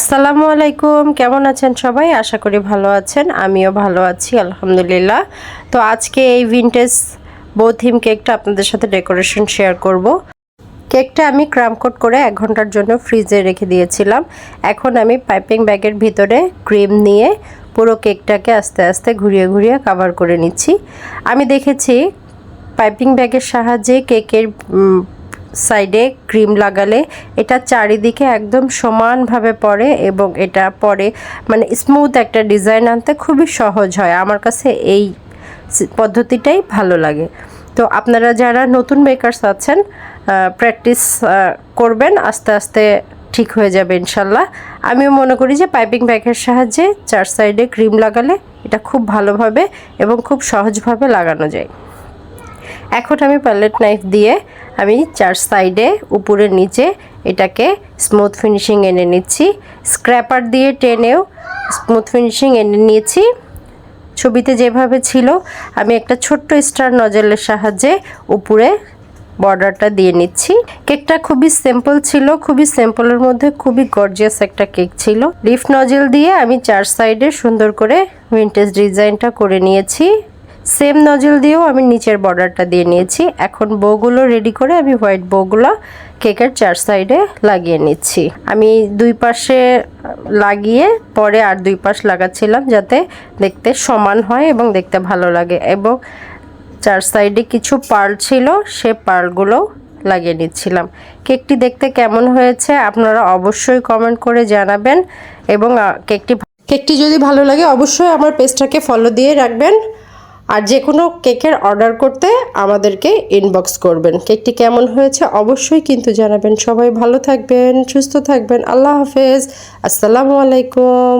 আসসালামু আলাইকুম, কেমন আছেন সবাই? আশা করি ভালো আছেন। আমিও ভালো আছি আলহামদুলিল্লাহ। তো আজকে এই ভিনটেজ বো থিম কেকটা আপনাদের সাথে ডেকোরেশন শেয়ার করব। কেকটা আমি ক্রাম কোট করে 1 ঘন্টার জন্য ফ্রিজে রেখে দিয়েছিলাম। এখন আমি পাইপিং ব্যাগের ভিতরে ক্রিম নিয়ে পুরো কেকটাকে আস্তে আস্তে ঘুরিয়ে ঘুরিয়ে কভার করে নিচ্ছি। আমি দেখেছি পাইপিং ব্যাগের সাহায্যে কেকের সাইডে ক্রিম লাগালে এটা চারিদিকে একদম সমানভাবে পড়ে এবং এটা পরে মানে স্মুথ একটা ডিজাইন আনতে খুবই সহজ হয়। আমার কাছে এই পদ্ধতিটাই ভালো লাগে। তো আপনারা যারা নতুন মেকার্স আছেন প্র্যাকটিস করবেন, আস্তে আস্তে ঠিক হয়ে যাবে ইনশাল্লাহ। আমিও মনে করি যে পাইপিং ব্যাগের সাহায্যে 4 সাইডে ক্রিম লাগালে এটা খুব ভালোভাবে এবং খুব সহজভাবে লাগানো যায়। এখন আমি প্যালেট নাইফ দিয়ে আমি 4 সাইডে উপরে নিচে এটাকে স্মুথ ফিনিশিং এনে নিচ্ছি। স্ক্র্যাপার দিয়ে টেনেও স্মুথ ফিনিশিং এনে নিয়েছি। ছবিতে যেভাবে ছিল আমি একটা ছোট্ট স্টার নজলের সাহায্যে উপরে বর্ডারটা দিয়ে নিচ্ছি। কেকটা খুবই সিম্পল ছিল, খুবই সিম্পলের মধ্যে খুবই গর্জিয়াস একটা কেক ছিল। লিফ নজল দিয়ে আমি 4 সাইডে সুন্দর করে ভিনটেজ ডিজাইনটা করে নিয়েছি। সেম নজল দিয়েও আমি নিচের বর্ডারটা দিয়ে নিয়েছি। এখন বউগুলো রেডি করে আমি হোয়াইট বউগুলো কেকের 4 সাইডে লাগিয়ে নিচ্ছি। আমি 2 পাশে লাগিয়ে পরে আর 2 পাশ লাগাচ্ছিলাম যাতে দেখতে সমান হয় এবং দেখতে ভালো লাগে। এবং 4 সাইডে কিছু পার্ল ছিল, সে পার্লগুলো লাগিয়ে নিচ্ছিলাম। কেকটি দেখতে কেমন হয়েছে আপনারা অবশ্যই কমেন্ট করে জানাবেন। এবং কেকটি যদি ভালো লাগে অবশ্যই আমার পেজটাকে ফলো দিয়ে রাখবেন। আর যে কোনো কেকের অর্ডার করতে আমাদেরকে ইনবক্স করবেন। কেকটি কেমন হয়েছে অবশ্যই কিন্তু জানাবেন। সবাই ভালো থাকবেন, সুস্থ থাকবেন। আল্লাহ হাফেজ, আসসালামু আলাইকুম।